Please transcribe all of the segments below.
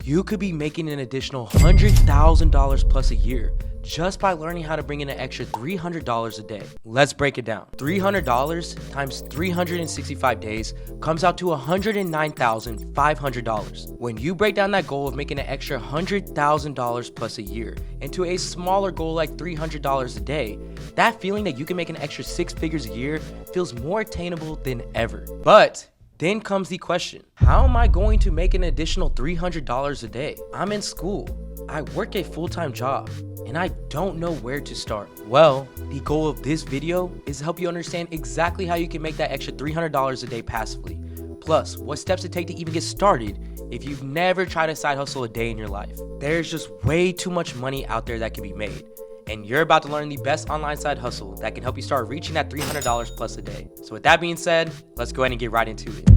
you could be making an additional $100,000 plus a year just by learning how to bring in an extra $300 a day. Let's break it down. $300 times 365 days comes out to $109,500. When you break down that goal of making an extra $100,000 plus a year into a smaller goal like $300 a day, that feeling that you can make an extra 6 figures a year feels more attainable than ever. But then comes the question, how am I going to make an additional $300 a day? I'm in school, I work a full-time job, and I don't know where to start. Well, the goal of this video is to help you understand exactly how you can make that extra $300 a day passively, plus what steps to take to even get started if you've never tried a side hustle a day in your life. There's just way too much money out there that can be made, and you're about to learn the best online side hustle that can help you start reaching that $300 plus a day. So with that being said, let's go ahead and get right into it.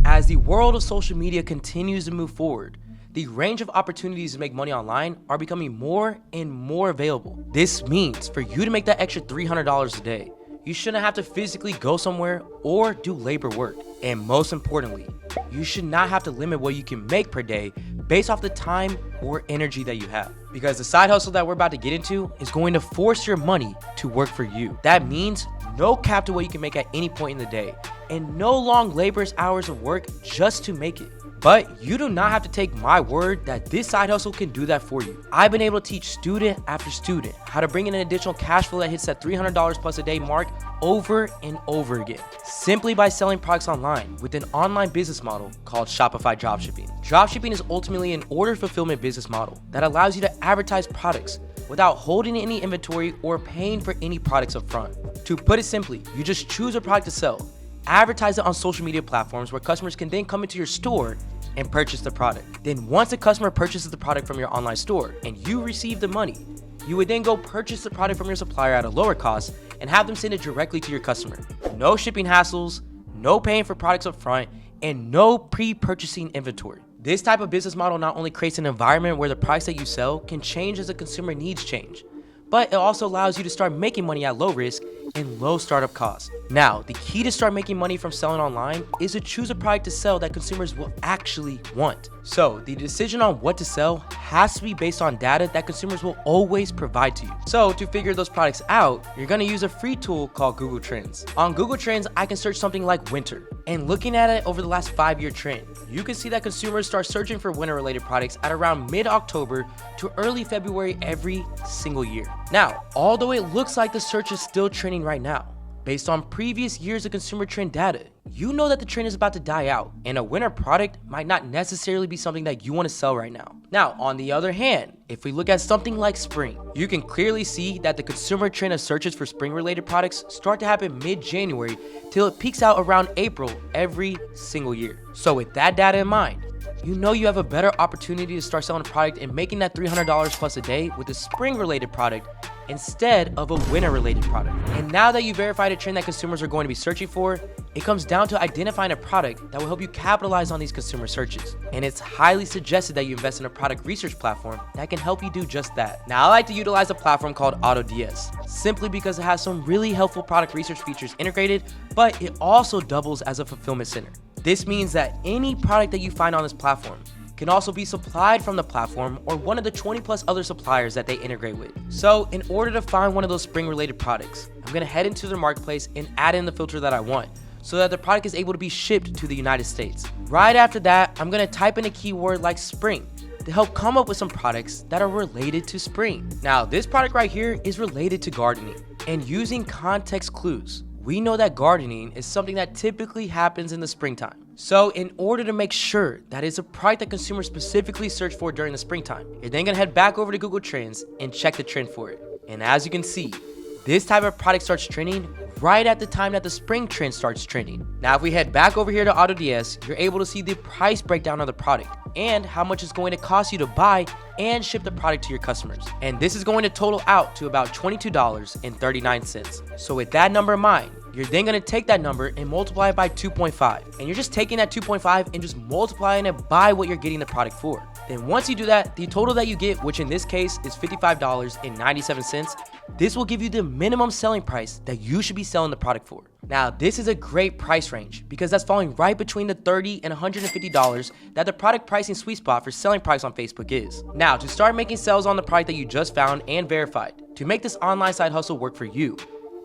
As the world of social media continues to move forward, the range of opportunities to make money online are becoming more and more available. This means for you to make that extra $300 a day, you shouldn't have to physically go somewhere or do labor work. And most importantly, you should not have to limit what you can make per day based off the time or energy that you have. Because the side hustle that we're about to get into is going to force your money to work for you. That means no cap to what you can make at any point in the day, and no long laborious hours of work just to make it. But you do not have to take my word that this side hustle can do that for you. I've been able to teach student after student how to bring in an additional cash flow that hits that $300 plus a day mark over and over again, simply by selling products online with an online business model called Shopify Dropshipping. Dropshipping is ultimately an order fulfillment business model that allows you to advertise products without holding any inventory or paying for any products up front. To put it simply, you just choose a product to sell, advertise it on social media platforms where customers can then come into your store and purchase the product. Then once a customer purchases the product from your online store and you receive the money, you would then go purchase the product from your supplier at a lower cost and have them send it directly to your customer. No shipping hassles, no paying for products up front, and no pre-purchasing inventory. This type of business model not only creates an environment where the price that you sell can change as the consumer needs change, but it also allows you to start making money at low risk and low startup costs. Now, the key to start making money from selling online is to choose a product to sell that consumers will actually want. So the decision on what to sell has to be based on data that consumers will always provide to you. So to figure those products out, you're gonna use a free tool called Google Trends. On Google Trends, I can search something like winter, and looking at it over the last 5-year trend, you can see that consumers start searching for winter-related products at around mid-October to early February every single year. Now, although it looks like the search is still trending right now, based on previous years of consumer trend data, you know that the trend is about to die out, and a winter product might not necessarily be something that you want to sell right now. Now, on the other hand, if we look at something like spring, you can clearly see that the consumer trend of searches for spring-related products start to happen mid-January till it peaks out around April every single year. So with that data in mind, you know you have a better opportunity to start selling a product and making that $300 plus a day with a spring-related product instead of a winter-related product. And now that you verified a trend that consumers are going to be searching for, it comes down to identifying a product that will help you capitalize on these consumer searches. And it's highly suggested that you invest in a product research platform that can help you do just that. Now, I like to utilize a platform called AutoDS, simply because it has some really helpful product research features integrated, but it also doubles as a fulfillment center. This means that any product that you find on this platform can also be supplied from the platform or one of the 20 plus other suppliers that they integrate with. So in order to find one of those spring related products, I'm gonna head into their marketplace and add in the filter that I want so that the product is able to be shipped to the United States. Right after that, I'm gonna type in a keyword like spring to help come up with some products that are related to spring. Now, this product right here is related to gardening, and using context clues, we know that gardening is something that typically happens in the springtime. So in order to make sure that it's a product that consumers specifically search for during the springtime, you're then gonna head back over to Google Trends and check the trend for it. And as you can see, this type of product starts trending right at the time that the spring trend starts trending. Now, if we head back over here to AutoDS, you're able to see the price breakdown of the product and how much it's going to cost you to buy and ship the product to your customers. And this is going to total out to about $22.39. So with that number in mind, You're then going to take that number and multiply it by 2.5. And you're just taking that 2.5 and just multiplying it by what you're getting the product for. Then once you do that, the total that you get, which in this case is $55.97, this will give you the minimum selling price that you should be selling the product for. Now, this is a great price range because that's falling right between the $30 and $150 that the product pricing sweet spot for selling price on Facebook is. Now, to start making sales on the product that you just found and verified, to make this online side hustle work for you,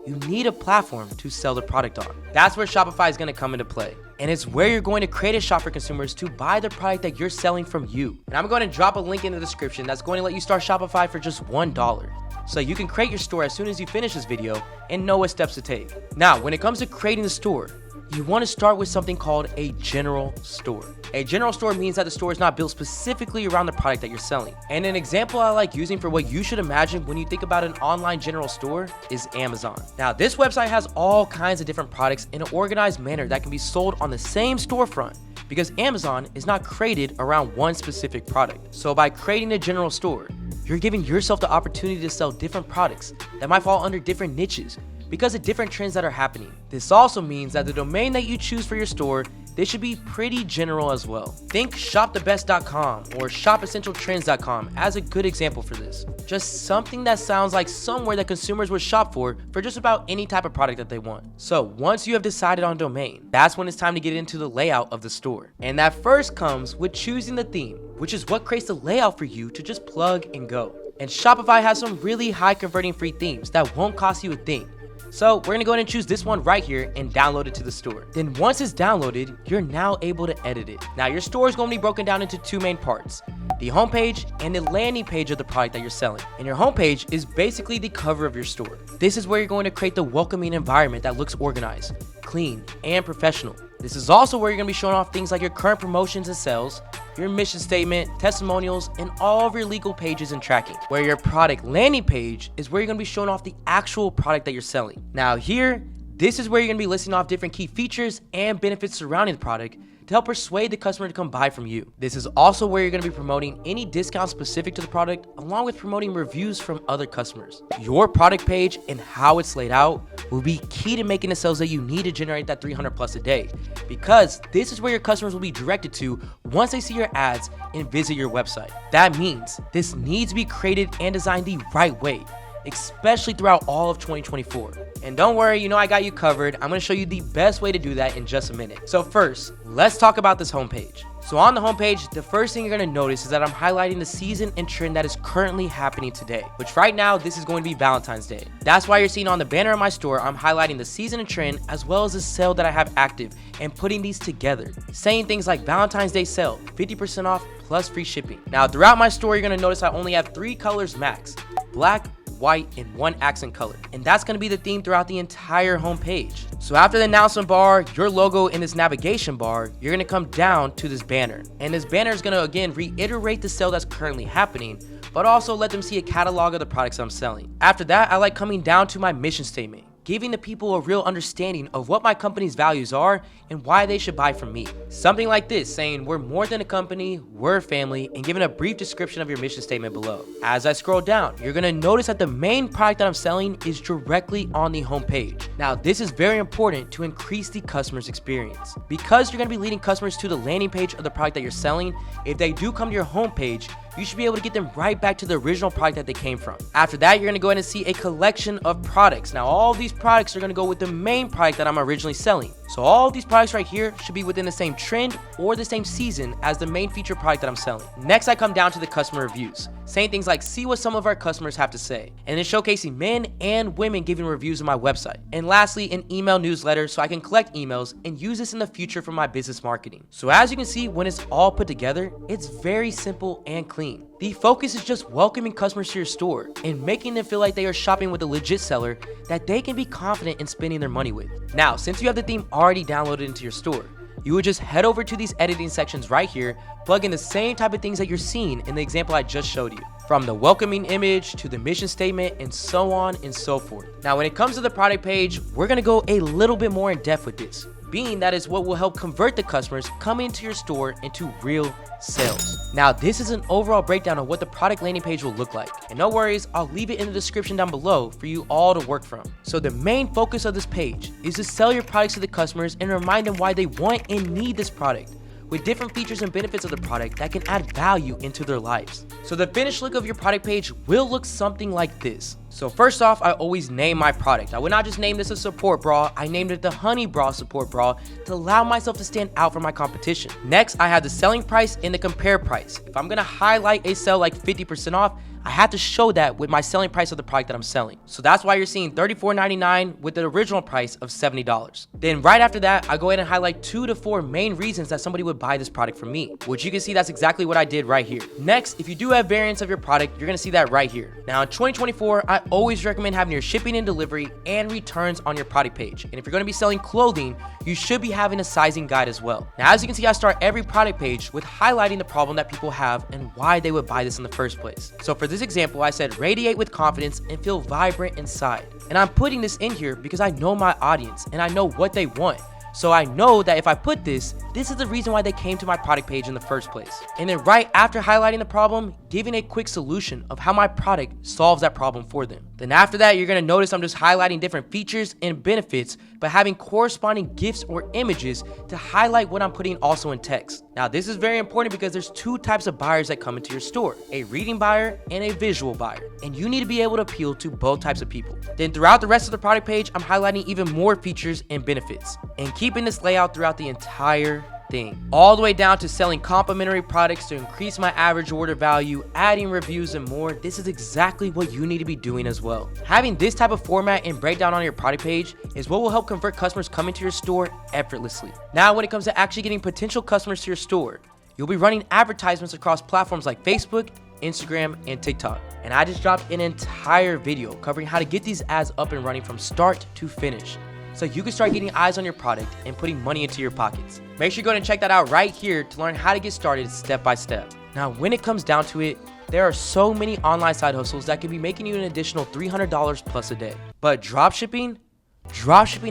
you need a platform to sell the product on. That's where Shopify is going to come into play. And it's where you're going to create a shop for consumers to buy the product that you're selling from you. And I'm going to drop a link in the description that's going to let you start Shopify for just $1. So you can create your store as soon as you finish this video and know what steps to take. Now, when it comes to creating the store, you want to start with something called a general store. A general store means that the store is not built specifically around the product that you're selling. And an example I like using for what you should imagine when you think about an online general store is Amazon. Now, this website has all kinds of different products in an organized manner that can be sold on the same storefront, because Amazon is not created around one specific product. So by creating a general store, you're giving yourself the opportunity to sell different products that might fall under different niches because of different trends that are happening. This also means that the domain that you choose for your store, they should be pretty general as well. Think shopthebest.com or shopessentialtrends.com as a good example for this. Just something that sounds like somewhere that consumers would shop for just about any type of product that they want. So once you have decided on domain, that's when it's time to get into the layout of the store. And that first comes with choosing the theme, which is what creates the layout for you to just plug and go. And Shopify has some really high converting free themes that won't cost you a thing. So we're gonna go ahead and choose this one right here and download it to the store. Then once it's downloaded, you're now able to edit it. Now your store is gonna be broken down into two main parts: the homepage and the landing page of the product that you're selling. And your homepage is basically the cover of your store. This is where you're going to create the welcoming environment that looks organized, clean, and professional. This is also where you're gonna be showing off things like your current promotions and sales, your mission statement, testimonials, and all of your legal pages and tracking. Where your product landing page is where you're gonna be showing off the actual product that you're selling. Now here, this is where you're gonna be listing off different key features and benefits surrounding the product to help persuade the customer to come buy from you. This is also where you're gonna be promoting any discounts specific to the product, along with promoting reviews from other customers. Your product page and how it's laid out will be key to making the sales that you need to generate that 300 plus a day, because this is where your customers will be directed to once they see your ads and visit your website. That means this needs to be created and designed the right way, especially throughout all of 2024. And don't worry, you know I got you covered. I'm gonna show you the best way to do that in just a minute. So first, let's talk about this homepage. So on the homepage, the first thing you're gonna notice is that I'm highlighting the season and trend that is currently happening today, which right now, this is going to be Valentine's Day. That's why you're seeing on the banner of my store, I'm highlighting the season and trend as well as the sale that I have active and putting these together, saying things like Valentine's Day sale, 50% off plus free shipping. Now throughout my store, you're gonna notice I only have 3 colors max: black, white, and 1 accent color. And that's gonna be the theme throughout the entire homepage. So after the announcement bar, your logo in this navigation bar, you're gonna come down to this banner. And this banner is gonna again reiterate the sale that's currently happening, but also let them see a catalog of the products I'm selling. After that, I like coming down to my mission statement, giving the people a real understanding of what my company's values are and why they should buy from me. Something like this, saying we're more than a company, we're a family, and giving a brief description of your mission statement below. As I scroll down, you're gonna notice that the main product that I'm selling is directly on the homepage. Now, this is very important to increase the customer's experience. Because you're gonna be leading customers to the landing page of the product that you're selling, if they do come to your homepage, you should be able to get them right back to the original product that they came from. After that, you're gonna go ahead and see a collection of products. Now, all these products are gonna go with the main product that I'm originally selling. So all of these products right here should be within the same trend or the same season as the main feature product that I'm selling. Next, I come down to the customer reviews, saying things like, see what some of our customers have to say, and then showcasing men and women giving reviews on my website. And lastly, an email newsletter so I can collect emails and use this in the future for my business marketing. So as you can see, when it's all put together, it's very simple and clean. The focus is just welcoming customers to your store and making them feel like they are shopping with a legit seller that they can be confident in spending their money with. Now, since you have the theme already downloaded into your store, you would just head over to these editing sections right here, plug in the same type of things that you're seeing in the example I just showed you, from the welcoming image to the mission statement and so on and so forth. Now, when it comes to the product page, we're gonna go a little bit more in depth with this, being that is what will help convert the customers coming into your store into real sales. Now, this is an overall breakdown of what the product landing page will look like. And no worries, I'll leave it in the description down below for you all to work from. So the main focus of this page is to sell your products to the customers and remind them why they want and need this product, with different features and benefits of the product that can add value into their lives. So the finished look of your product page will look something like this. So first off, I always name my product. I would not just name this a support bra, I named it the Honey Bra Support Bra to allow myself to stand out from my competition. Next, I have the selling price and the compare price. If I'm gonna highlight a sale like 50% off, I have to show that with my selling price of the product that I'm selling. So that's why you're seeing $34.99 with the original price of $70. Then right after that, I go ahead and highlight 2 to 4 main reasons that somebody would buy this product from me, which you can see that's exactly what I did right here. Next, if you do have variants of your product, you're gonna see that right here. Now in 2024, I always recommend having your shipping and delivery and returns on your product page. And if you're gonna be selling clothing, you should be having a sizing guide as well. Now, as you can see, I start every product page with highlighting the problem that people have and why they would buy this in the first place. So for this example, I said radiate with confidence and feel vibrant inside. And I'm putting this in here because I know my audience and I know what they want. So I know that if I put this is the reason why they came to my product page in the first place. And then right after highlighting the problem, giving a quick solution of how my product solves that problem for them. Then after that, you're gonna notice I'm just highlighting different features and benefits, but having corresponding GIFs or images to highlight what I'm putting also in text. Now, this is very important because there's 2 types of buyers that come into your store, a reading buyer and a visual buyer. And you need to be able to appeal to both types of people. Then throughout the rest of the product page, I'm highlighting even more features and benefits and keeping this layout throughout the entire thing, all the way down to selling complimentary products to increase my average order value, adding reviews and more. This is exactly what you need to be doing as well. Having this type of format and breakdown on your product page is what will help convert customers coming to your store effortlessly. Now, when it comes to actually getting potential customers to your store, you'll be running advertisements across platforms like Facebook, Instagram, and TikTok. And I just dropped an entire video covering how to get these ads up and running from start to finish, so you can start getting eyes on your product and putting money into your pockets. Make sure you go and check that out right here to learn how to get started step by step. Now, when it comes down to it, there are so many online side hustles that can be making you an additional $300 plus a day. But dropshipping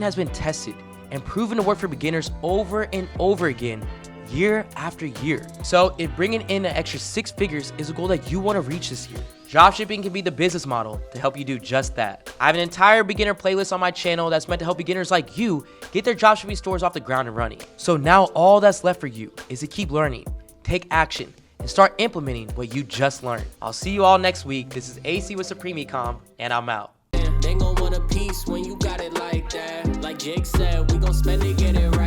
has been tested and proven to work for beginners over and over again, year after year. So if bringing in an extra 6 figures is a goal that you want to reach this year, dropshipping can be the business model to help you do just that. I have an entire beginner playlist on my channel that's meant to help beginners like you get their dropshipping stores off the ground and running. So now all that's left for you is to keep learning, take action, and start implementing what you just learned. I'll see you all next week. This is AC with Supreme Ecom, and I'm out. They gon' want a piece when you got it like that. Like Jake said, we gon' spend it, get it right.